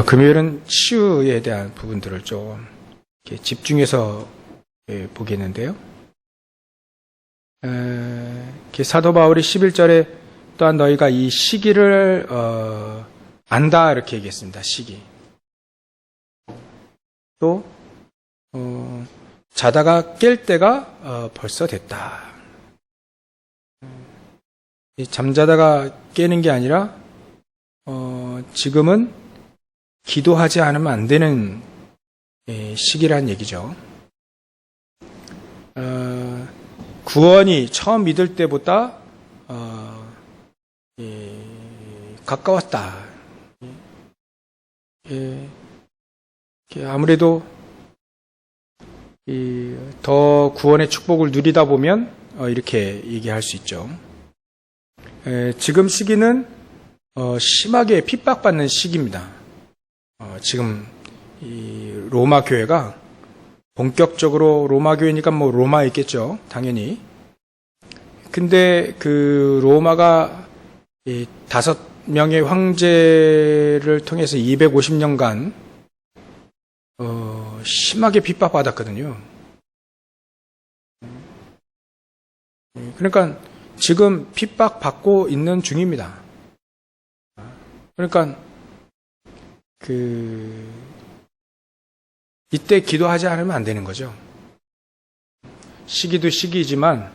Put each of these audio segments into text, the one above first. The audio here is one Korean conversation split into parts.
금요일은 치유에 대한 부분들을 좀 이렇게 집중해서 보겠는데요. 사도 바울이 11절에 또한 너희가 이 시기를 안다 이렇게 얘기했습니다. 시기. 또 자다가 깰 때가 벌써 됐다. 잠자다가 깨는 게 아니라 지금은 기도하지 않으면 안 되는 시기란 얘기죠. 구원이 처음 믿을 때보다 가까웠다. 아무래도 더 구원의 축복을 누리다 보면 이렇게 얘기할 수 있죠. 지금 시기는 심하게 핍박받는 시기입니다. 지금 이 로마 교회가 본격적으로 로마 교회니까 뭐 로마에 있겠죠, 당연히. 근데 그 로마가 5명의 황제를 통해서 250년간 심하게 핍박받았거든요. 그러니까 지금 핍박받고 있는 중입니다. 그러니까 이때 기도하지 않으면 안 되는 거죠. 시기도 시기이지만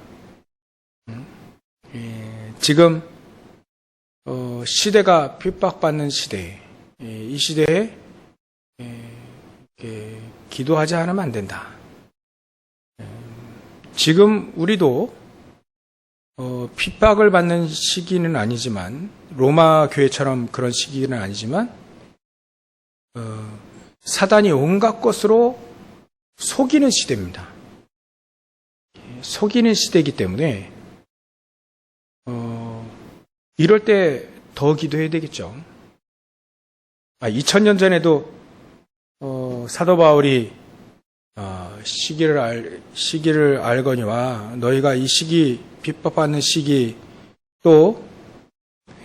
지금 시대가 핍박받는 시대, 이 시대에 기도하지 않으면 안 된다. 지금 우리도 핍박을 받는 시기는 아니지만, 로마 교회처럼 그런 시기는 아니지만 사단이 온갖 것으로 속이는 시대입니다. 속이는 시대이기 때문에 이럴 때 더 기도해야 되겠죠. 2000년 전에도 사도 바울이 시기를 알거니와 너희가 이 시기, 핍박받는 시기, 또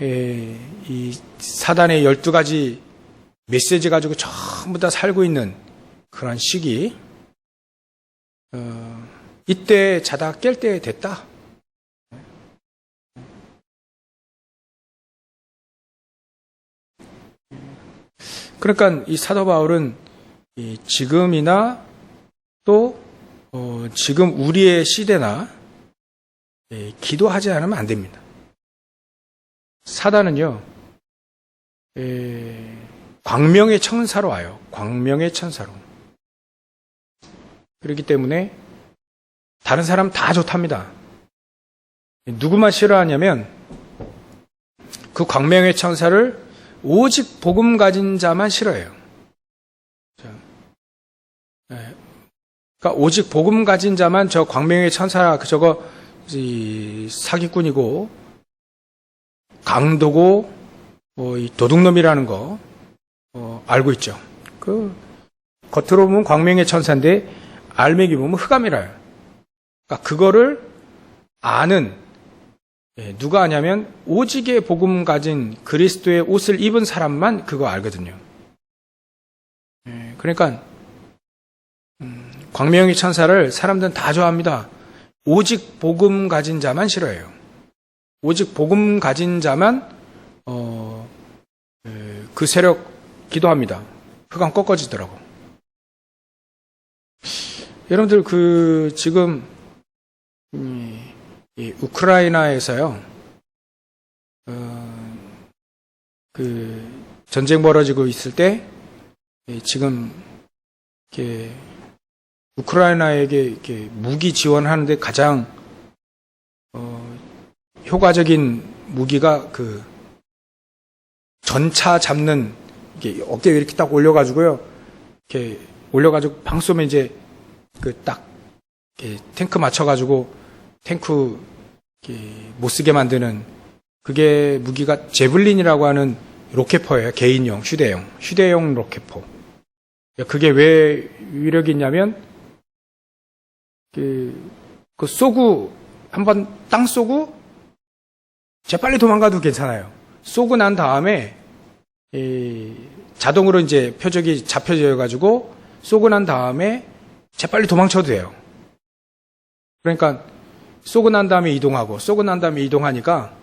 이 사단의 12가지 메시지 가지고 전부 다 살고 있는 그런 시기, 이때 자다 깰 때 됐다. 그러니까 이 사도 바울은 지금이나 또 지금 우리의 시대나 기도하지 않으면 안 됩니다. 사단은요, 광명의 천사로 와요. 광명의 천사로. 그렇기 때문에 다른 사람 다 좋답니다. 누구만 싫어하냐면 그 광명의 천사를 오직 복음 가진 자만 싫어해요. 그러니까 오직 복음 가진 자만 저 광명의 천사, 저거 사기꾼이고 강도고 이 도둑놈이라는 거 알고 있죠. 겉으로 보면 광명의 천사인데 알맹이 보면 흑암이라요. 그러니까 그거를 아는, 누가 아냐면 오직의 복음 가진 그리스도의 옷을 입은 사람만 그거 알거든요. 그러니까 광명의 천사를 사람들은 다 좋아합니다. 오직 복음 가진 자만 싫어해요. 오직 복음 가진 자만 그 세력 기도합니다. 흑암 꺾어지더라고. 여러분들 지금 이 우크라이나에서요, 전쟁 벌어지고 있을 때 지금 이렇게 우크라이나에게 이렇게 무기 지원하는데 가장 효과적인 무기가 전차 잡는, 이게 어깨 위에 이렇게 딱 올려가지고요, 이렇게 올려가지고 방 쏘면 이제 탱크 맞춰가지고 탱크 못 쓰게 만드는, 그게 무기가 제블린이라고 하는 로켓포예요. 개인용, 휴대용 로켓포. 그게 왜 위력이 있냐면, 쏘고, 한번 땅 쏘고, 재빨리 도망가도 괜찮아요. 쏘고 난 다음에 자동으로 이제 표적이 잡혀져 가지고 쏘고 난 다음에 재빨리 도망쳐도 돼요. 그러니까 쏘고 난 다음에 이동하고 쏘고 난 다음에 이동하니까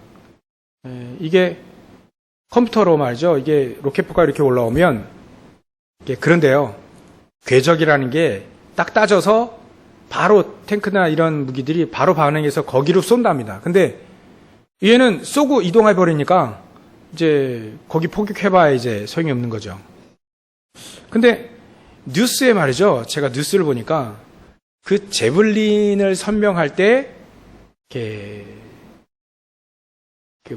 이게 컴퓨터로 말이죠. 이게 로켓포가 이렇게 올라오면 이게 그런데요. 궤적이라는 게 딱 따져서 바로 탱크나 이런 무기들이 바로 반응해서 거기로 쏜답니다. 근데 얘는 쏘고 이동해 버리니까 이제 거기 포격해봐야 이제 소용이 없는 거죠. 근데 뉴스에 말이죠. 제가 뉴스를 보니까 그 제블린을 선명할 때 이렇게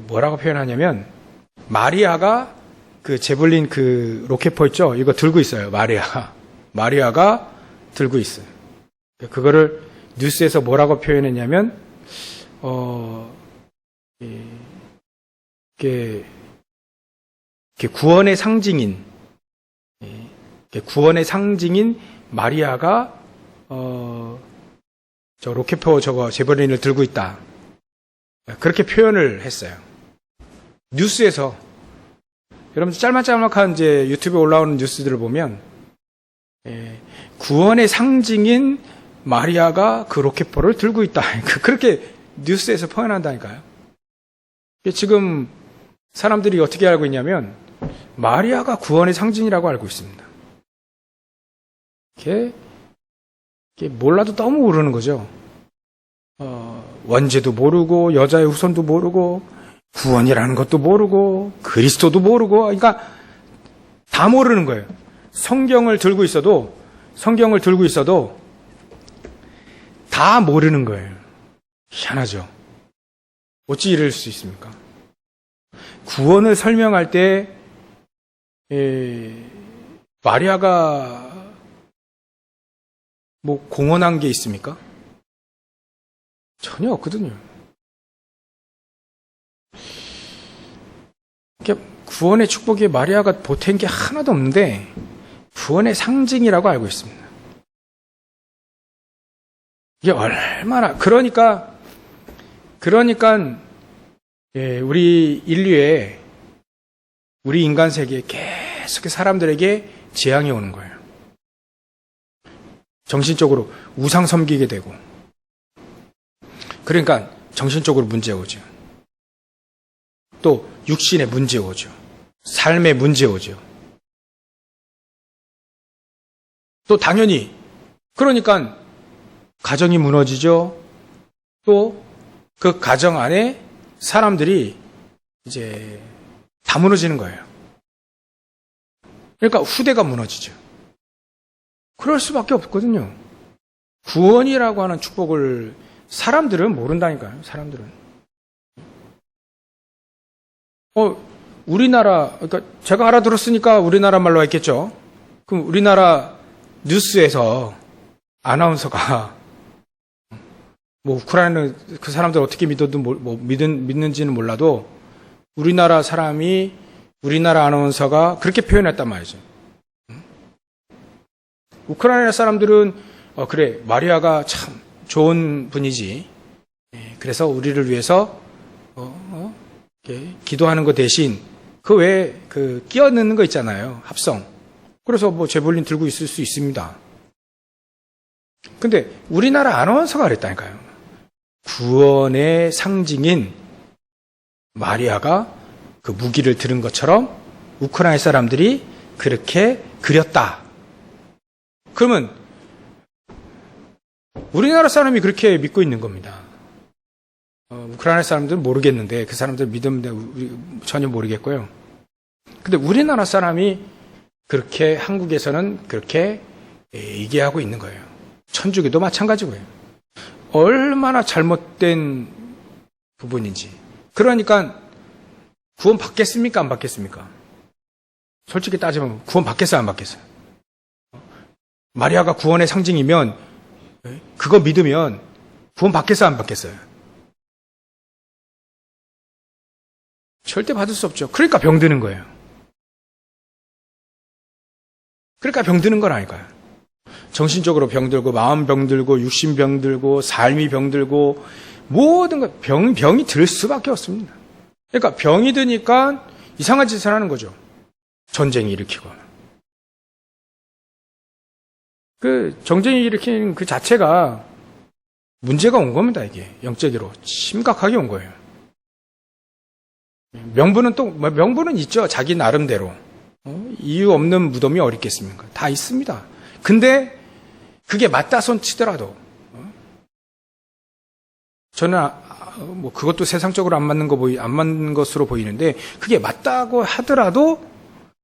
뭐라고 표현하냐면 마리아가 그 제블린 그 로켓포 있죠. 이거 들고 있어요. 마리아가 들고 있어요. 그거를 뉴스에서 뭐라고 표현했냐면 이게 구원의 상징인 마리아가 저 로켓포 저거 제블린을 들고 있다. 그렇게 표현을 했어요. 뉴스에서 여러분 짤막짤막한 이제 유튜브에 올라오는 뉴스들을 보면 구원의 상징인 마리아가 그 로켓포를 들고 있다. 그렇게 뉴스에서 표현한다니까요. 지금 사람들이 어떻게 알고 있냐면 마리아가 구원의 상징이라고 알고 있습니다. 이게 몰라도 너무 모르는 거죠. 원죄도 모르고 여자의 후손도 모르고 구원이라는 것도 모르고 그리스도도 모르고 그러니까 다 모르는 거예요. 성경을 들고 있어도 다 모르는 거예요. 희한하죠. 어찌 이럴 수 있습니까? 구원을 설명할 때 마리아가 뭐 공헌한 게 있습니까? 전혀 없거든요. 구원의 축복에 마리아가 보탠 게 하나도 없는데 구원의 상징이라고 알고 있습니다. 이게 얼마나 그러니까 우리 인류에 우리 인간 세계에 계속 사람들에게 재앙이 오는 거예요. 정신적으로 우상 섬기게 되고 그러니까 정신적으로 문제 오죠. 또 육신에 문제 오죠. 삶에 문제 오죠. 또 당연히 그러니까 가정이 무너지죠. 또 그 가정 안에 사람들이 이제 다 무너지는 거예요. 그러니까 후대가 무너지죠. 그럴 수밖에 없거든요. 구원이라고 하는 축복을 사람들은 모른다니까요. 사람들은. 우리나라, 그러니까 제가 알아들었으니까 우리나라 말로 했겠죠. 그럼 우리나라 뉴스에서 아나운서가 뭐 우크라이나 그 사람들 어떻게 믿는지는 몰라도 우리나라 사람이 우리나라 아나운서가 그렇게 표현했단 말이죠. 우크라이나 사람들은 그래 마리아가 참 좋은 분이지. 그래서 우리를 위해서 기도하는 거 대신 그 외에 그 끼어 넣는 거 있잖아요. 합성. 그래서 뭐 제볼린 들고 있을 수 있습니다. 근데 우리나라 아나운서가 그랬다니까요. 구원의 상징인 마리아가 그 무기를 들은 것처럼 우크라이나 사람들이 그렇게 그렸다. 그러면 우리나라 사람이 그렇게 믿고 있는 겁니다. 우크라이나 사람들은 모르겠는데 그 사람들 믿으면 전혀 모르겠고요. 근데 우리나라 사람이 그렇게 한국에서는 그렇게 얘기하고 있는 거예요. 천주교도 마찬가지고요. 얼마나 잘못된 부분인지. 그러니까 구원 받겠습니까? 안 받겠습니까? 솔직히 따지면 구원 받겠어요? 안 받겠어요? 마리아가 구원의 상징이면 그거 믿으면 구원 받겠어요? 안 받겠어요? 절대 받을 수 없죠. 그러니까 병드는 거예요. 그러니까 병드는 건 아닐까요? 정신적으로 병들고 마음 병들고 육신 병들고 삶이 병들고 모든 것 병이 들 수밖에 없습니다. 그러니까 병이 드니까 이상한 짓을 하는 거죠. 전쟁이 일으키거나. 그 전쟁이 일으키는 그 자체가 문제가 온 겁니다. 이게 영적으로 심각하게 온 거예요. 명분은 있죠. 자기 나름대로. 이유 없는 무덤이 어디 있겠습니까? 다 있습니다. 근데 그게 맞다 손 치더라도 저는 뭐 그것도 세상적으로 안 맞는 것으로 보이는데 그게 맞다고 하더라도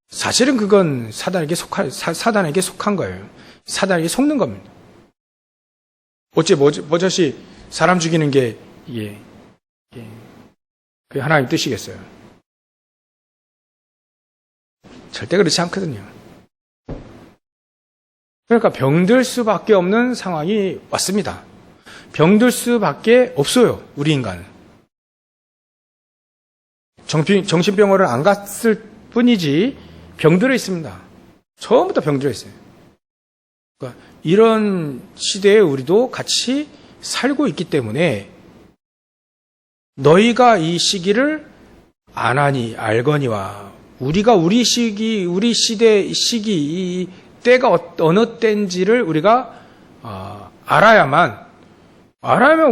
사실은 그건 사단에게 속한 거예요. 사단에게 속는 겁니다. 어째 뭐저씨 사람 죽이는 게 이게 그게 하나님 뜻이겠어요? 절대 그렇지 않거든요. 그러니까 병들 수밖에 없는 상황이 왔습니다. 병들 수밖에 없어요. 우리 인간은. 정신병원을 안 갔을 뿐이지 병들어 있습니다. 처음부터 병들어 있어요. 그러니까 이런 시대에 우리도 같이 살고 있기 때문에 너희가 이 시기를 안 하니 알거니와 우리가 우리 시대 이 때가 어느 때인지를 우리가 알아야만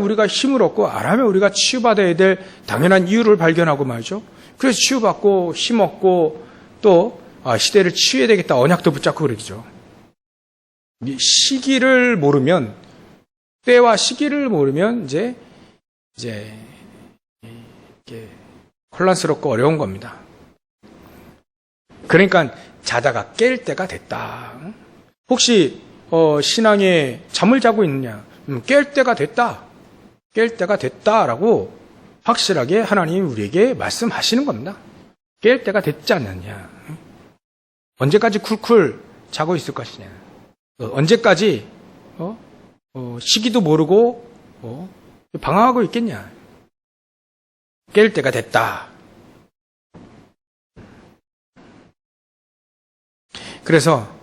우리가 힘을 얻고 알아야만 우리가 치유받아야 될 당연한 이유를 발견하고 말이죠. 그래서 치유받고 힘 얻고 또 시대를 치유해야 되겠다 언약도 붙잡고 그러죠. 시기를 모르면 때와 시기를 모르면 이제 혼란스럽고 어려운 겁니다. 그러니까 자다가 깰 때가 됐다. 혹시 신앙에 잠을 자고 있느냐? 깰 때가 됐다. 깰 때가 됐다라고 확실하게 하나님이 우리에게 말씀하시는 겁니다. 깰 때가 됐지 않느냐? 언제까지 쿨쿨 자고 있을 것이냐? 언제까지 시기도 모르고 방황하고 있겠냐? 깰 때가 됐다. 그래서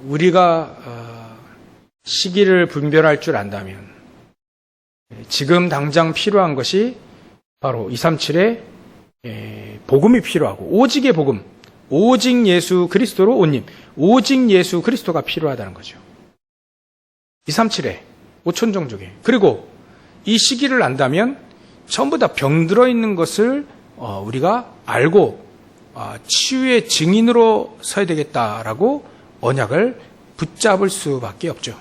우리가 시기를 분별할 줄 안다면 지금 당장 필요한 것이 바로 237의 복음이 필요하고 오직의 복음, 오직 예수 그리스도로 온님, 오직 예수 그리스도가 필요하다는 거죠. 237의 5천 종족에 그리고 이 시기를 안다면 전부 다 병들어 있는 것을 우리가 알고 치유의 증인으로 서야 되겠다라고 언약을 붙잡을 수밖에 없죠.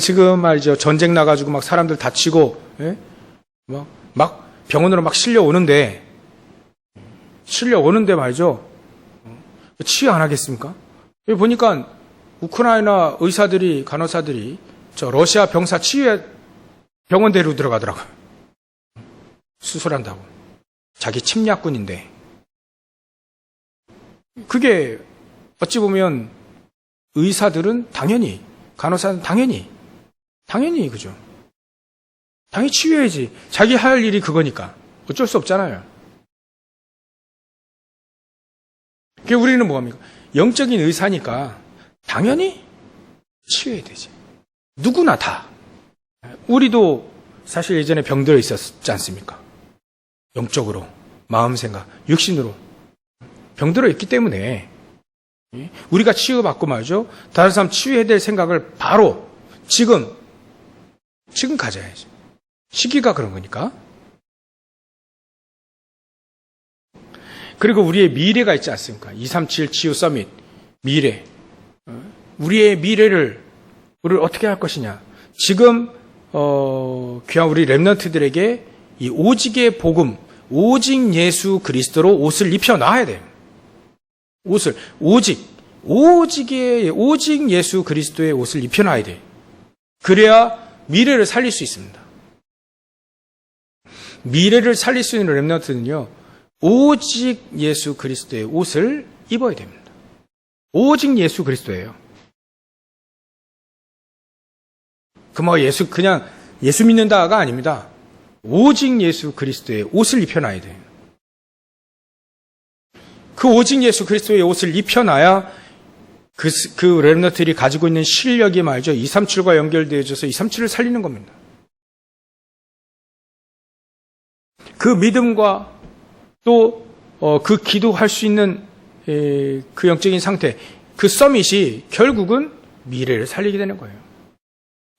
지금 말이죠. 전쟁 나가지고 막 사람들 다치고, 막 병원으로 막 실려오는데 말이죠. 치유 안 하겠습니까? 여기 보니까 우크라이나 의사들이, 간호사들이 저 러시아 병사 치유에 병원대로 들어가더라고요. 수술한다고. 자기 침략군인데. 그게 어찌 보면 의사들은 당연히, 간호사는 당연히 그죠. 당연히 치유해야지. 자기 할 일이 그거니까. 어쩔 수 없잖아요. 그게 우리는 뭐합니까? 영적인 의사니까 당연히 치유해야 되지. 누구나 다. 우리도 사실 예전에 병들어 있었지 않습니까? 영적으로, 마음 생각, 육신으로 병들어 있기 때문에 우리가 치유받고 말이죠. 다른 사람 치유해야 될 생각을 바로 지금 가져야지. 시기가 그런 거니까. 그리고 우리의 미래가 있지 않습니까? 237 치유 서밋, 미래. 우리의 미래를 우리를 어떻게 할 것이냐. 지금 귀한 우리 렘넌트들에게 이 오직의 복음, 오직 예수 그리스도로 옷을 입혀놔야 돼요. 오직 예수 그리스도의 옷을 입혀놔야 돼. 그래야 미래를 살릴 수 있습니다. 미래를 살릴 수 있는 렘넌트는요, 오직 예수 그리스도의 옷을 입어야 됩니다. 오직 예수 그리스도예요. 그냥 예수 믿는다가 아닙니다. 오직 예수 그리스도의 옷을 입혀놔야 돼요. 그 오직 예수 그리스도의 옷을 입혀놔야 그 렘넌트들이 가지고 있는 실력이 말이죠. 237과 연결되어져서 237을 살리는 겁니다. 그 믿음과 또 그 기도할 수 있는 그 영적인 상태, 그 서밋이 결국은 미래를 살리게 되는 거예요.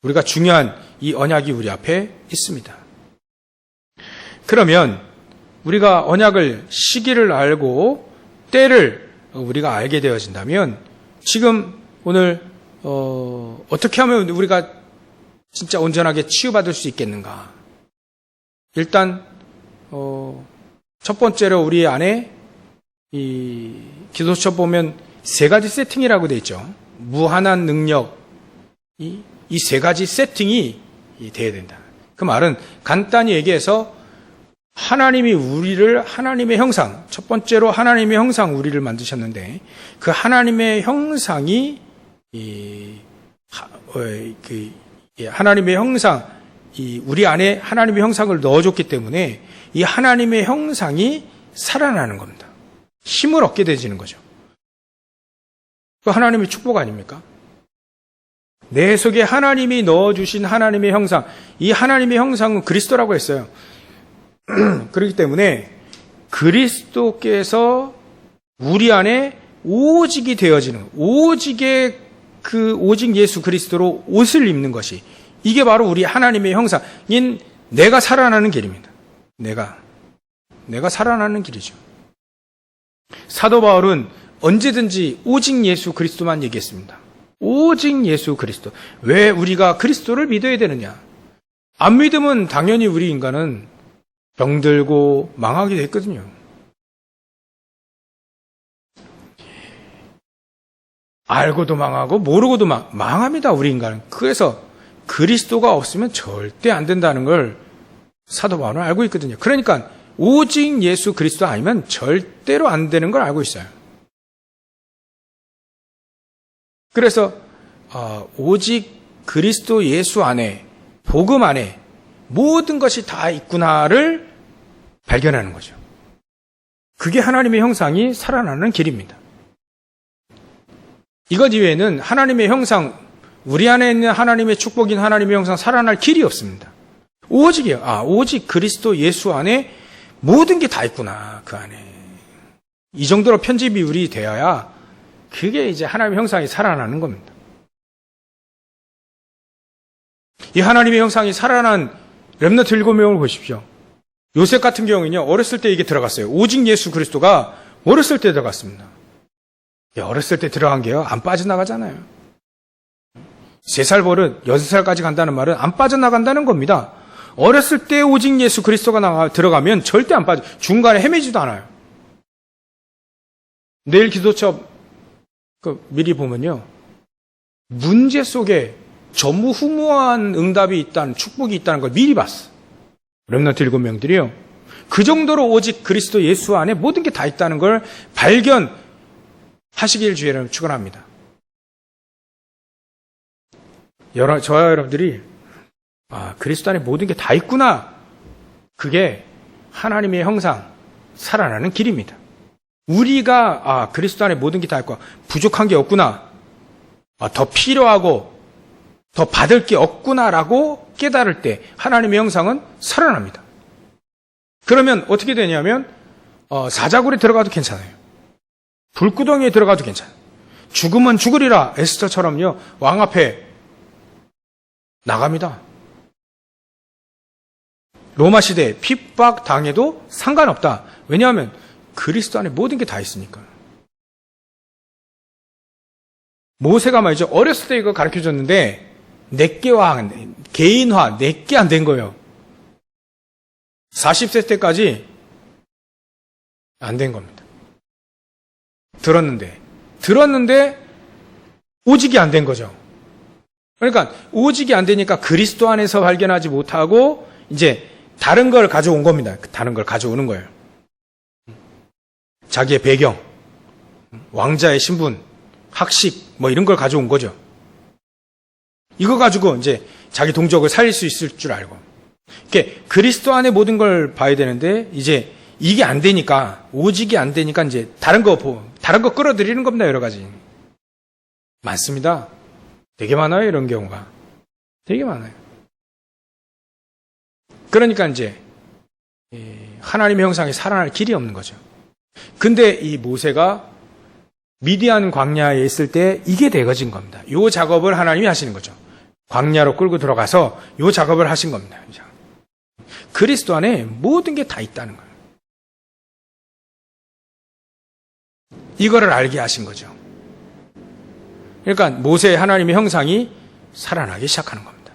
우리가 중요한 이 언약이 우리 앞에 있습니다. 그러면 우리가 언약을 시기를 알고 때를 우리가 알게 되어진다면 지금 오늘 어떻게 하면 우리가 진짜 온전하게 치유받을 수 있겠는가? 일단 첫 번째로 우리 안에 이 기도처 보면 세 가지 세팅이라고 되어 있죠. 무한한 능력, 이 세 가지 세팅이 돼야 된다. 그 말은 간단히 얘기해서 하나님이 우리를 하나님의 형상, 첫 번째로 하나님의 형상 우리를 만드셨는데 그 하나님의 형상이 하나님의 형상, 우리 안에 하나님의 형상을 넣어줬기 때문에 이 하나님의 형상이 살아나는 겁니다. 힘을 얻게 되지는 거죠. 그 하나님의 축복 아닙니까? 내 속에 하나님이 넣어주신 하나님의 형상, 이 하나님의 형상은 그리스도라고 했어요. 그렇기 때문에 그리스도께서 우리 안에 오직이 되어지는, 오직 예수 그리스도로 옷을 입는 것이, 이게 바로 우리 하나님의 형상인 내가 살아나는 길입니다. 내가 살아나는 길이죠. 사도 바울은 언제든지 오직 예수 그리스도만 얘기했습니다. 오직 예수 그리스도. 왜 우리가 그리스도를 믿어야 되느냐? 안 믿으면 당연히 우리 인간은 병들고 망하게 됐거든요. 알고도 망하고 모르고도 망합니다. 우리 인간은. 그래서 그리스도가 없으면 절대 안 된다는 걸 사도 바울은 알고 있거든요. 그러니까 오직 예수 그리스도 아니면 절대로 안 되는 걸 알고 있어요. 그래서 오직 그리스도 예수 안에, 복음 안에 모든 것이 다 있구나를 발견하는 거죠. 그게 하나님의 형상이 살아나는 길입니다. 이것 이외에는 하나님의 형상, 우리 안에 있는 하나님의 축복인 하나님의 형상 살아날 길이 없습니다. 오직이요. 오직 그리스도 예수 안에 모든 게 다 있구나, 그 안에. 이 정도로 편집이 되어야 그게 이제 하나님의 형상이 살아나는 겁니다. 이 하나님의 형상이 살아난 렘넌트 7명을 보십시오. 요셉 같은 경우는요, 어렸을 때 이게 들어갔어요. 오직 예수 그리스도가 어렸을 때 들어갔습니다. 어렸을 때 들어간 게요, 안 빠져나가잖아요. 3살 버릇 6살까지 간다는 말은 안 빠져나간다는 겁니다. 어렸을 때 오직 예수 그리스도가 들어가면 절대 안 빠져, 중간에 헤매지도 않아요. 내일 기도처 미리 보면요, 문제 속에 전무후무한 응답이 있다는, 축복이 있다는 걸 미리 봤어. 렘넌트 7명들이요. 그 정도로 오직 그리스도 예수 안에 모든 게 다 있다는 걸 발견하시길 주의 축원합니다. 저와 여러분들이 그리스도 안에 모든 게 다 있구나. 그게 하나님의 형상, 살아나는 길입니다. 우리가 그리스도 안에 모든 게 다 있고 부족한 게 없구나, 더 필요하고 더 받을 게 없구나라고 깨달을 때 하나님의 형상은 살아납니다. 그러면 어떻게 되냐면 사자굴에 들어가도 괜찮아요. 불구덩이에 들어가도 괜찮아요. 죽으면 죽으리라, 에스더처럼요, 왕 앞에 나갑니다. 로마 시대에 핍박 당해도 상관없다. 왜냐하면 그리스도 안에 모든 게 다 있으니까. 모세가 말이죠, 어렸을 때 이거 가르쳐줬는데 내게와 개인화, 내게 안 된 거예요. 40세 때까지 안 된 겁니다. 들었는데 오직이 안 된 거죠. 그러니까 오직이 안 되니까 그리스도 안에서 발견하지 못하고 이제 다른 걸 가져온 겁니다. 다른 걸 가져오는 거예요. 자기의 배경, 왕자의 신분, 학식, 이런 걸 가져온 거죠. 이거 가지고 이제 자기 동족을 살릴 수 있을 줄 알고. 그리스도 안에 모든 걸 봐야 되는데, 이제 이게 안 되니까, 오직이 안 되니까 이제 다른 거 끌어들이는 겁니다, 여러 가지. 많습니다. 되게 많아요, 이런 경우가. 되게 많아요. 그러니까 이제, 하나님의 형상이 살아날 길이 없는 거죠. 근데 이 모세가 미디안 광야에 있을 때 이게 되어진 겁니다. 이 작업을 하나님이 하시는 거죠. 광야로 끌고 들어가서 이 작업을 하신 겁니다. 그리스도 안에 모든 게 다 있다는 거예요. 이거를 알게 하신 거죠. 그러니까 모세의 하나님의 형상이 살아나기 시작하는 겁니다.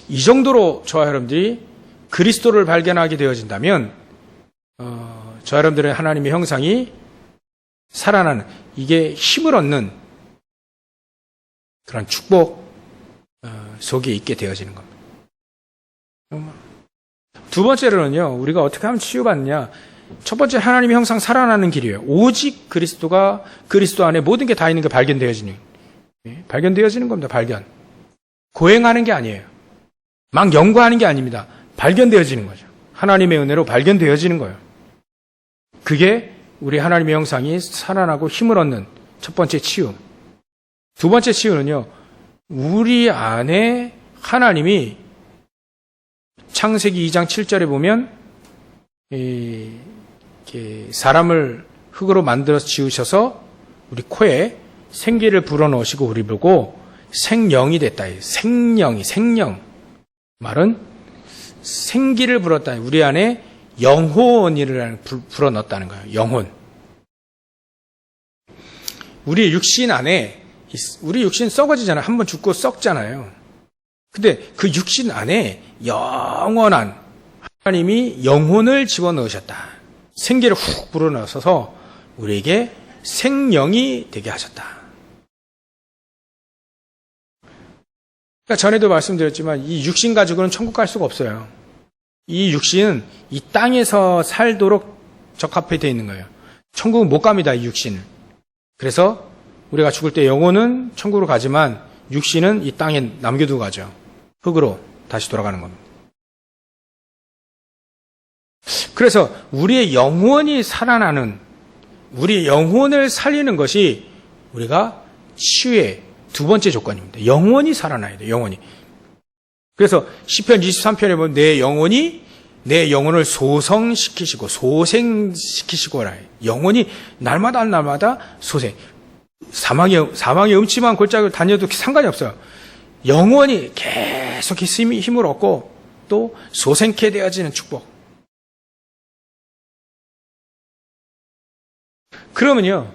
이 정도로 저와 여러분들이 그리스도를 발견하게 되어진다면 저와 여러분들의 하나님의 형상이 살아나는, 이게 힘을 얻는 그런 축복 속에 있게 되어지는 겁니다. 두 번째로는요, 우리가 어떻게 하면 치유받느냐. 첫 번째, 하나님의 형상 살아나는 길이에요. 오직 그리스도가, 그리스도 안에 모든 게 다 있는 게 발견되어지는 겁니다. 발견. 고행하는 게 아니에요. 막 연구하는 게 아닙니다. 발견되어지는 거죠. 하나님의 은혜로 발견되어지는 거예요. 그게 우리 하나님의 형상이 살아나고 힘을 얻는 첫 번째 치유. 두 번째 치유는요, 우리 안에 하나님이 창세기 2장 7절에 보면 사람을 흙으로 만들어 지으셔서 우리 코에 생기를 불어넣으시고 우리 보고 생령이 됐다. 생령. 말은 생기를 불었다. 우리 안에 영혼이를 불어넣었다는 거예요. 영혼. 우리 육신 안에, 우리 육신 썩어지잖아요. 한번 죽고 썩잖아요. 근데 그 육신 안에 영원한 하나님이 영혼을 집어넣으셨다. 생기를 훅 불어넣어서 우리에게 생령이 되게 하셨다. 그러니까 전에도 말씀드렸지만 이 육신 가지고는 천국 갈 수가 없어요. 이 육신은 이 땅에서 살도록 적합해 되어 있는 거예요. 천국은 못 갑니다, 이 육신은. 그래서 우리가 죽을 때 영혼은 천국으로 가지만 육신은 이 땅에 남겨두고 가죠. 흙으로 다시 돌아가는 겁니다. 그래서 우리의 영혼이 살아나는, 우리의 영혼을 살리는 것이 우리가 치유의 두 번째 조건입니다. 영혼이 살아나야 돼요. 영혼이. 그래서 시편 23편에 보면 내 영혼을 소성시키시고 소생시키시고 라. 영혼이 날마다 소생. 사망의 음침한 골짜기를 다녀도 상관이 없어요. 영혼이 계속 힘을 얻고 또 소생케 되어지는 축복. 그러면요,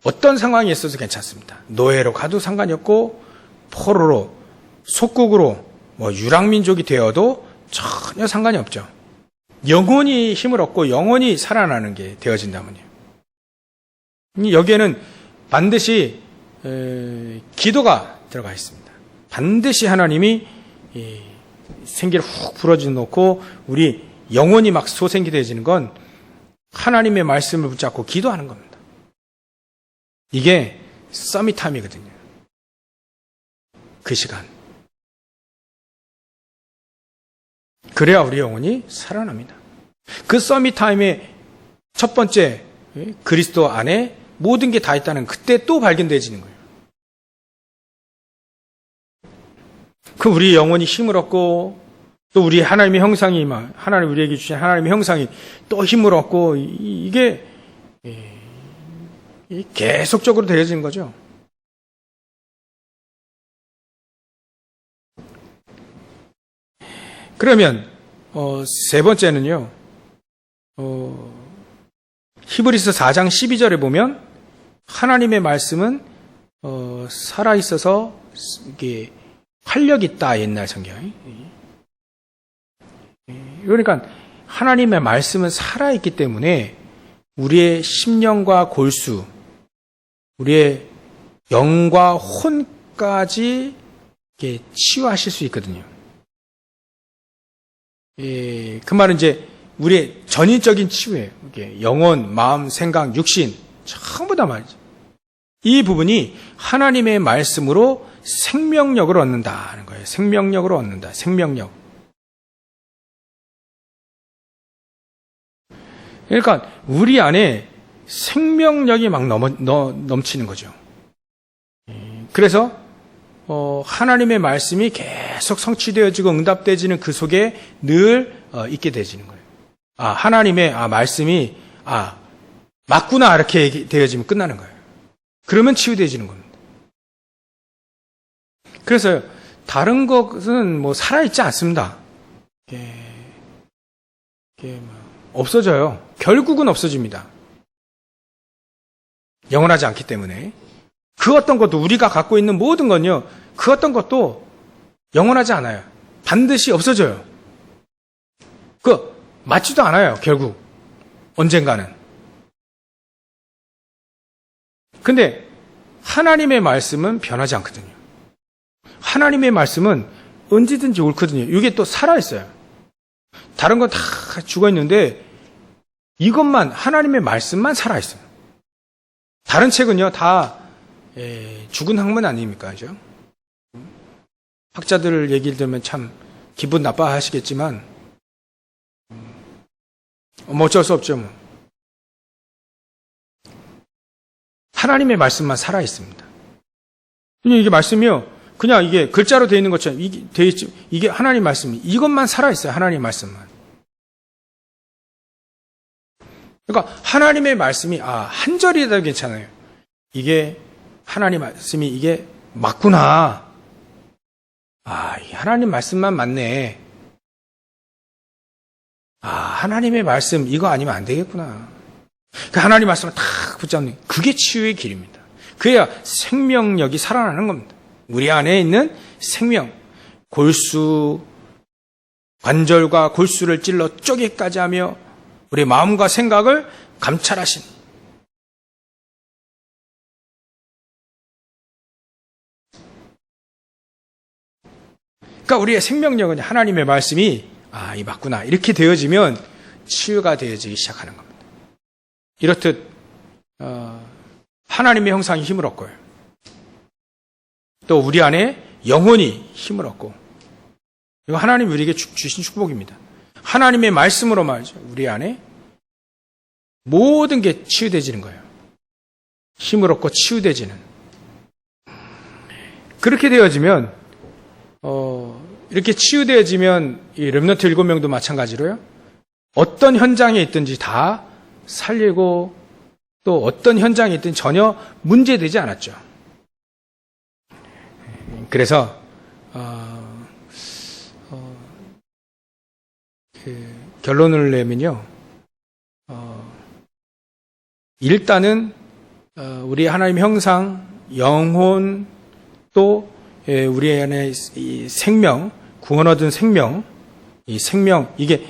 어떤 상황에 있어도 괜찮습니다. 노예로 가도 상관이 없고, 포로로, 속국으로, 유랑민족이 되어도 전혀 상관이 없죠. 영혼이 힘을 얻고 영혼이 살아나는 게 되어진다면요. 여기에는 반드시 기도가 들어가 있습니다. 반드시 하나님이 생기를 훅 불어넣고 우리 영혼이 막 소생기 되어지는 건 하나님의 말씀을 붙잡고 기도하는 겁니다. 이게 서밋타임이거든요. 그 시간. 그래야 우리 영혼이 살아납니다. 그 서밋타임의 첫 번째, 그리스도 안에 모든 게 다 있다는, 그때 또 발견되어지는 거예요. 그 우리 영혼이 힘을 얻고 또 우리 하나님의 형상이, 하나님 우리에게 주신 하나님의 형상이 또 힘을 얻고, 이게 계속적으로 되어지는 거죠. 그러면 세 번째는요, 히브리서 4장 12절에 보면 하나님의 말씀은 살아있어서 이게 활력 있다, 옛날 성경이. 그러니까 하나님의 말씀은 살아있기 때문에 우리의 심령과 골수, 우리의 영과 혼까지 치유하실 수 있거든요. 그 말은 이제 우리의 전인적인 치유예요. 영혼, 마음, 생각, 육신 전부 다 말이죠. 이 부분이 하나님의 말씀으로 생명력을 얻는다는 거예요. 생명력으로 얻는다. 생명력. 그러니까 우리 안에 생명력이 막 넘치는 거죠. 그래서 하나님의 말씀이 계속 계속 성취되어지고 응답되어지는 그 속에 늘 있게 되어지는 거예요. 하나님의 말씀이 맞구나 이렇게 되어지면 끝나는 거예요. 그러면 치유되어지는 겁니다. 그래서 다른 것은 뭐 살아있지 않습니다. 이게 없어져요. 결국은 없어집니다. 영원하지 않기 때문에. 그 어떤 것도 우리가 갖고 있는 모든 건요. 그 어떤 것도 영원하지 않아요. 반드시 없어져요. 맞지도 않아요. 결국. 언젠가는. 근데 하나님의 말씀은 변하지 않거든요. 하나님의 말씀은 언제든지 옳거든요. 이게 또 살아있어요. 다른 건 다 죽어있는데 이것만 하나님의 말씀만 살아있어요. 다른 책은요 다 죽은 학문 아닙니까? 그죠? 학자들 얘기를 들으면 참 기분 나빠하시겠지만 어쩔 수 없죠. 하나님의 말씀만 살아있습니다. 이게 말씀이요. 그냥 이게 글자로 되어 있는 것처럼 이게 하나님 말씀이 이것만 살아있어요. 하나님 말씀만. 그러니까 하나님의 말씀이 한 절이라도 괜찮아요. 이게 하나님 말씀이 이게 맞구나. 이 하나님 말씀만 맞네. 하나님의 말씀 이거 아니면 안 되겠구나. 그 하나님 말씀을 탁 붙잡는 그게 치유의 길입니다. 그래야 생명력이 살아나는 겁니다. 우리 안에 있는 생명, 골수, 관절과 골수를 찔러 쪼개까지 하며 우리 마음과 생각을 감찰하신 그러니까 우리의 생명력은 하나님의 말씀이 이 맞구나 이렇게 되어지면 치유가 되어지기 시작하는 겁니다. 이렇듯 하나님의 형상이 힘을 얻고요. 또 우리 안에 영혼이 힘을 얻고 이거 하나님이 우리에게 주신 축복입니다. 하나님의 말씀으로 말이죠. 우리 안에 모든 게 치유되지는 거예요. 힘을 얻고 치유되지는. 그렇게 되어지면 이렇게 치유되어지면 이 렘넌트 7명도 마찬가지로요. 어떤 현장에 있든지 다 살리고 또 어떤 현장에 있든지 전혀 문제되지 않았죠. 그래서 결론을 내면요. 일단은 우리 하나님 형상, 영혼 또 우리 안에 이 생명, 구원 얻은 생명, 이 생명 이게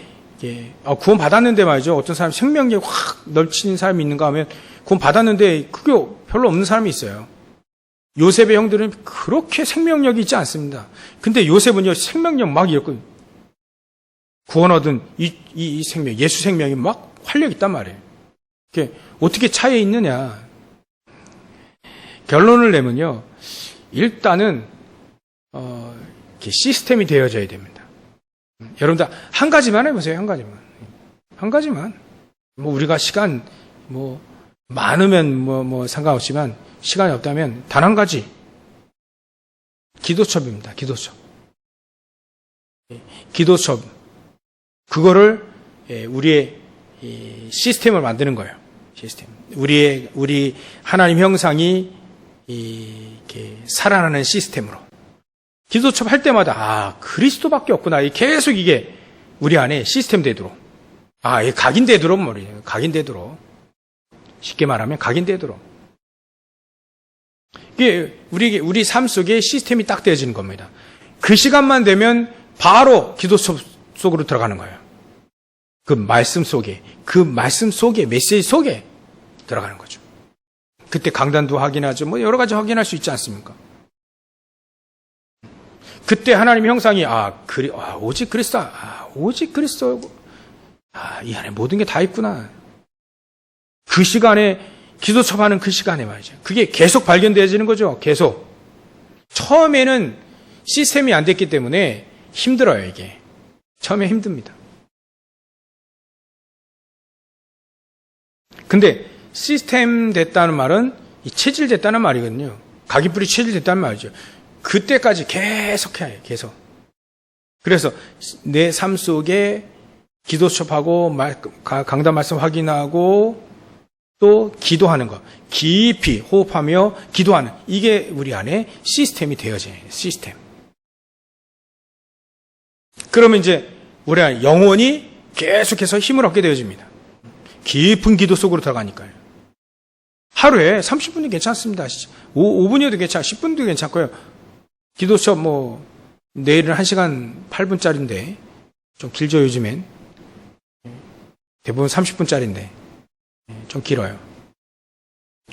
구원 받았는데 말이죠. 어떤 사람 생명력이 확 넘치는 사람이 있는가 하면 구원 받았는데 그게 별로 없는 사람이 있어요. 요셉의 형들은 그렇게 생명력이 있지 않습니다. 근데 요셉은요, 생명력 막 이렇거든요. 구원 얻은 이 생명, 예수 생명이 막 활력 있단 말이에요. 이게 어떻게 차이에 있느냐. 결론을 내면요, 일단은, 이렇게 시스템이 되어져야 됩니다. 여러분들, 한 가지만 해보세요, 한 가지만. 한 가지만. 우리가 시간, 많으면 상관없지만, 시간이 없다면 단 한 가지 기도첩입니다. 기도첩 그거를 우리의 시스템을 만드는 거예요. 시스템. 우리 하나님 형상이 이렇게 살아나는 시스템으로 기도첩 할 때마다 그리스도밖에 없구나. 계속 이게 우리 안에 시스템 되도록 각인되도록 말이에요. 각인되도록 쉽게 말하면 각인되도록. 이게 우리 삶 속에 시스템이 딱 되어지는 겁니다. 그 시간만 되면 바로 기도 속으로 들어가는 거예요. 그 말씀 속에, 메시지 속에 들어가는 거죠. 그때 강단도 확인하죠. 여러 가지 확인할 수 있지 않습니까? 그때 하나님의 형상이 오직 그리스도, 오직 그리스도, 이 안에 모든 게 다 있구나. 그 시간에 기도첩하는 그 시간에 말이죠. 그게 계속 발견되어지는 거죠. 계속. 처음에는 시스템이 안 됐기 때문에 힘들어요, 이게. 처음에 힘듭니다. 근데 시스템 됐다는 말은 체질 됐다는 말이거든요. 각인뿌리 체질 됐다는 말이죠. 그때까지 계속 해야 해요. 계속. 그래서 내 삶 속에 기도 수업하고 강단 말씀 확인하고 또 기도하는 것, 깊이 호흡하며 기도하는, 이게 우리 안에 시스템이 되어져요. 시스템. 그러면 이제 우리 안에 영혼이 계속해서 힘을 얻게 되어집니다. 깊은 기도 속으로 들어가니까요. 하루에 30분이 괜찮습니다. 5분이어도 괜찮아. 10분도 괜찮고요. 기도 수업 내일은 1시간 8분짜리인데 좀 길죠, 요즘엔. 대부분 30분짜리인데 좀 길어요.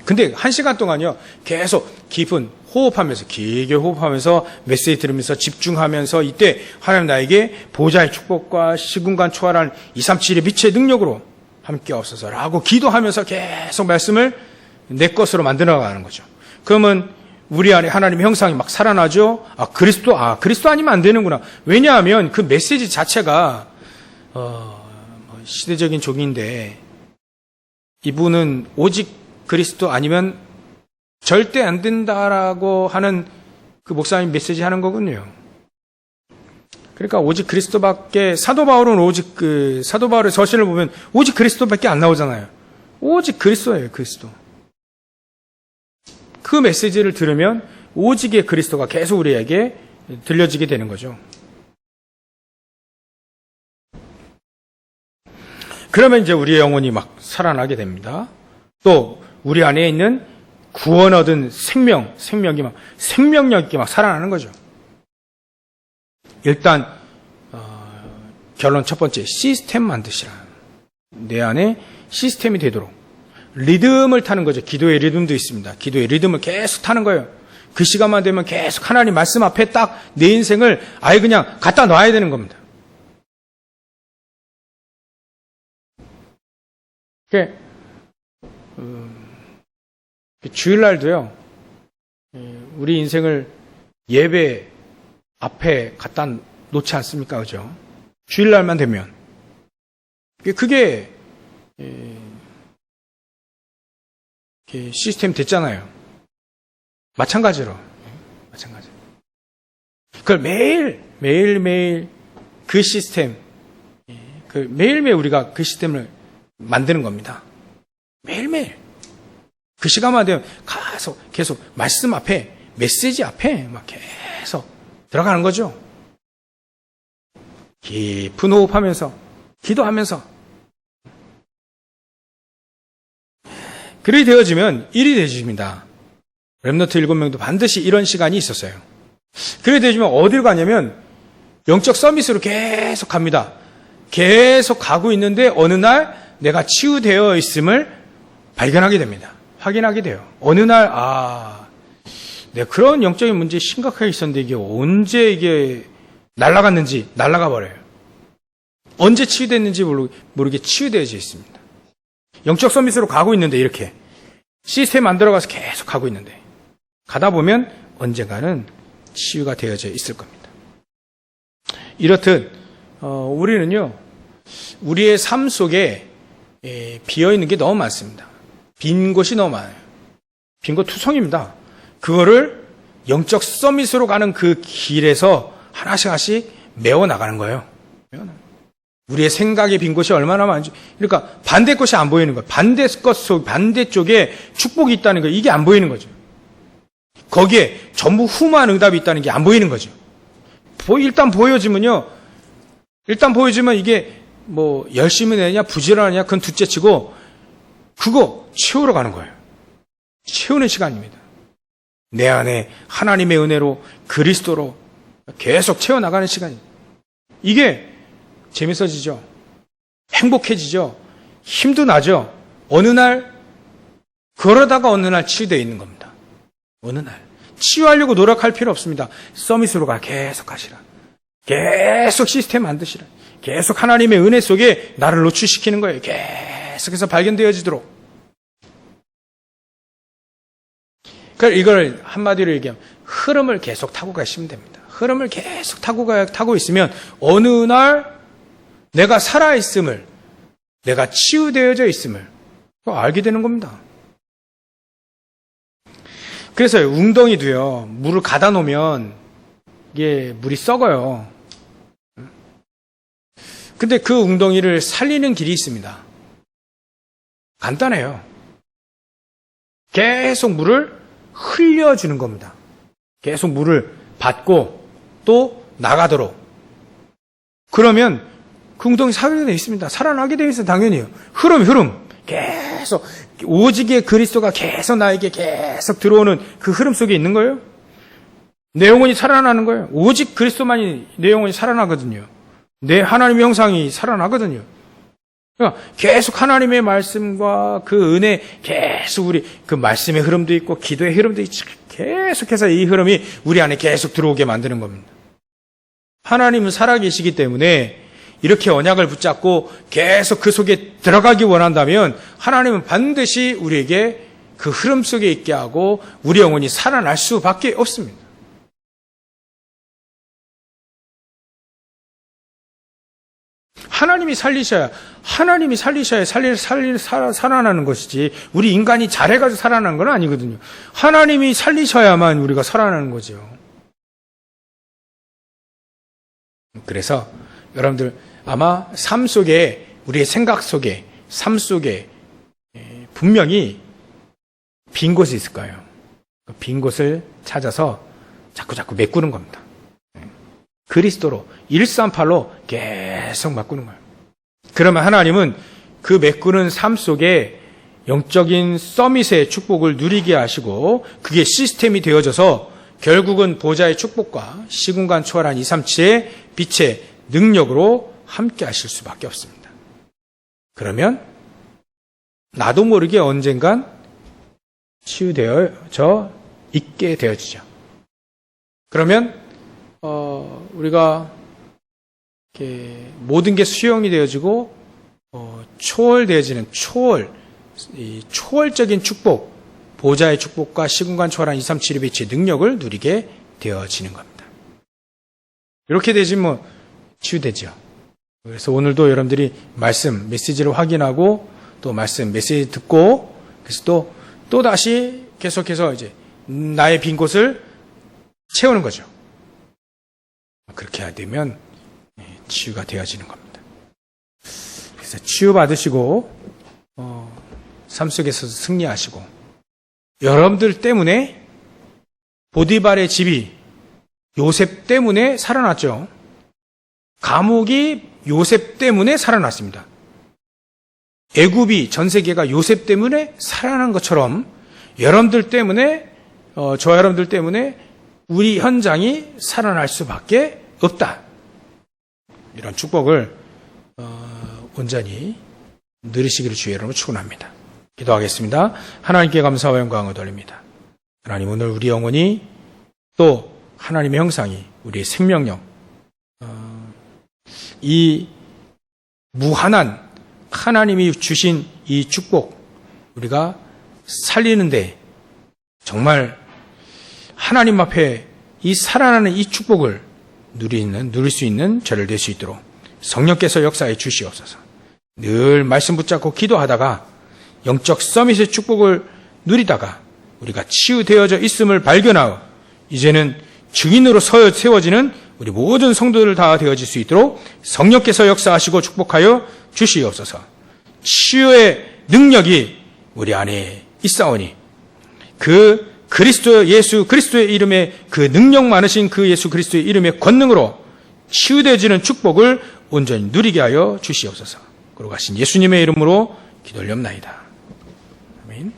근데 1시간 동안요, 계속 깊은 호흡하면서, 길게 호흡하면서 메시지 들으면서 집중하면서, 이때 하나님 나에게 보좌의 축복과 시공간 초월한 237의 빛의 능력으로 함께 없어서라고 기도하면서 계속 말씀을 내 것으로 만들어가는 거죠. 그러면 우리 안에 하나님의 형상이 막 살아나죠. 그리스도 아니면 안 되는구나. 왜냐하면 그 메시지 자체가 시대적인 종인데, 이분은 오직 그리스도 아니면 절대 안 된다라고 하는 그 목사님 메시지 하는 거군요. 그러니까 오직 그리스도밖에, 사도 바울은 오직 사도 바울의 서신을 보면 오직 그리스도밖에 안 나오잖아요. 오직 그리스도예요, 그리스도. 그 메시지를 들으면 오직의 그리스도가 계속 우리에게 들려지게 되는 거죠. 그러면 이제 우리의 영혼이 막 살아나게 됩니다. 또 우리 안에 있는 구원 얻은 생명이 막 생명력 있게 막 살아나는 거죠. 일단 결론 첫 번째, 시스템 만드시라. 내 안에 시스템이 되도록 리듬을 타는 거죠. 기도의 리듬도 있습니다. 기도의 리듬을 계속 타는 거예요. 그 시간만 되면 계속 하나님 말씀 앞에 딱 내 인생을 아예 그냥 갖다 놔야 되는 겁니다. 주일날도요, 우리 인생을 예배 앞에 갖다 놓지 않습니까? 그죠? 주일날만 되면. 그게 시스템 됐잖아요. 마찬가지로. 그걸 매일매일 그 시스템, 매일매일 우리가 그 시스템을 만드는 겁니다. 매일매일. 그 시간만 되면 계속 말씀 앞에, 메시지 앞에 막 계속 들어가는 거죠. 깊은 호흡하면서, 기도하면서. 그렇게 되어지면 일이 되어집니다. 렘넌트 7명도 반드시 이런 시간이 있었어요. 그렇게 되어지면 어디로 가냐면 영적 서밋으로 계속 갑니다. 계속 가고 있는데 어느 날 내가 치유되어 있음을 발견하게 됩니다. 확인하게 돼요. 어느 날 내가 그런 영적인 문제에 심각하게 있었는데 이게 언제 이게 날아갔는지 날아가 버려요. 언제 치유됐는지 모르게 치유되어져 있습니다. 영적 서밋으로 가고 있는데, 이렇게 시스템 만들어가서 계속 가고 있는데, 가다 보면 언젠가는 치유가 되어져 있을 겁니다. 이렇듯 우리는요, 우리의 삶 속에 비어있는 게 너무 많습니다. 빈 곳이 너무 많아요. 빈 곳 투성입니다. 그거를 영적 서밋으로 가는 그 길에서 하나씩 메워나가는 거예요. 우리의 생각의 빈 곳이 얼마나 많은지. 그러니까 반대 것이 안 보이는 거예요. 반대쪽에 축복이 있다는 거, 이게 안 보이는 거죠. 거기에 전부 후무한 응답이 있다는 게 안 보이는 거죠. 일단 보여지면 이게 열심히 내냐 부지런하냐 그건 둘째 치고, 그거 채우러 가는 거예요. 채우는 시간입니다. 내 안에 하나님의 은혜로, 그리스도로 계속 채워나가는 시간입니다. 이게 재밌어지죠. 행복해지죠. 힘도 나죠. 그러다가 어느 날 치유되어 있는 겁니다. 어느 날. 치유하려고 노력할 필요 없습니다. 서밋으로 계속 가시라. 계속 시스템 만드시라. 계속 하나님의 은혜 속에 나를 노출시키는 거예요. 계속해서 발견되어지도록. 그러니까 이걸 한마디로 얘기하면 흐름을 계속 타고 가시면 됩니다. 흐름을 계속 타고 있으면 어느 날 내가 살아있음을, 내가 치유되어져 있음을 알게 되는 겁니다. 그래서 웅덩이도요, 물을 가다 놓으면 이게 물이 썩어요. 근데 그 웅덩이를 살리는 길이 있습니다. 간단해요. 계속 물을 흘려주는 겁니다. 계속 물을 받고 또 나가도록. 그러면 그 웅덩이 살게 되어 있습니다. 살아나게 되어 있어요. 당연히요. 흐름. 계속 오직의 그리스도가 계속 나에게 계속 들어오는 그 흐름 속에 있는 거예요. 내 영혼이 살아나는 거예요. 오직 그리스도만이 내 영혼이 살아나거든요. 내 하나님의 형상이 살아나거든요. 그러니까 계속 하나님의 말씀과 그 은혜 계속 우리 그 말씀의 흐름도 있고 기도의 흐름도 있고 계속해서 이 흐름이 우리 안에 계속 들어오게 만드는 겁니다. 하나님은 살아계시기 때문에 이렇게 언약을 붙잡고 계속 그 속에 들어가기 원한다면 하나님은 반드시 우리에게 그 흐름 속에 있게 하고 우리 영혼이 살아날 수밖에 없습니다. 하나님이 살리셔야 살아나는 것이지 우리 인간이 잘해가지고 살아나는 건 아니거든요. 하나님이 살리셔야만 우리가 살아나는 거죠. 그래서 여러분들 아마 삶 속에 우리의 생각 속에 삶 속에 분명히 빈 곳이 있을 거예요. 빈 곳을 찾아서 자꾸 메꾸는 겁니다. 그리스도로 138로 계속 바꾸는 거예요. 그러면 하나님은 그 메꾸는 삶 속에 영적인 서밋의 축복을 누리게 하시고 그게 시스템이 되어져서 결국은 보좌의 축복과 시공간 초월한 237의 빛의 능력으로 함께 하실 수밖에 없습니다. 그러면 나도 모르게 언젠간 치유되어져 있게 되어지죠. 그러면 우리가 이렇게 모든 게 수용이 되어지고 초월되어지는 초월적인 축복, 보좌의 축복과 시공간 초월한 237의 빛의 능력을 누리게 되어지는 겁니다. 이렇게 되지면 치유되죠. 그래서 오늘도 여러분들이 말씀, 메시지를 확인하고 또 말씀, 메시지 듣고 그래서 또 다시 계속해서 이제 나의 빈 곳을 채우는 거죠. 그렇게 해야 되면 치유가 되어지는 겁니다. 그래서 치유받으시고 삶 속에서 승리하시고 여러분들 때문에 보디발의 집이 요셉 때문에 살아났죠. 감옥이 요셉 때문에 살아났습니다. 애굽이 전 세계가 요셉 때문에 살아난 것처럼 여러분들 때문에 저 여러분들 때문에 우리 현장이 살아날 수밖에 없다. 이런 축복을 온전히 누리시기를 주의 이름으로 축원합니다. 기도하겠습니다. 하나님께 감사와 영광을 돌립니다. 하나님 오늘 우리 영혼이 또 하나님의 형상이 우리의 생명력 이 무한한 하나님이 주신 이 축복 우리가 살리는데 정말 하나님 앞에 이 살아나는 이 축복을 누릴 수 있는 저를 될 수 있도록 성령께서 역사해 주시옵소서. 늘 말씀 붙잡고 기도하다가 영적 서밋의 축복을 누리다가 우리가 치유되어져 있음을 발견하고 이제는 증인으로 세워지는 우리 모든 성도들 다 되어질 수 있도록 성령께서 역사하시고 축복하여 주시옵소서. 치유의 능력이 우리 안에 있사오니 그 예수 그리스도의 이름에 그 능력 많으신 그 예수 그리스도의 이름의 권능으로 치유되어지는 축복을 온전히 누리게 하여 주시옵소서. 거룩하신 예수님의 이름으로 기도 올렵나이다. 아멘.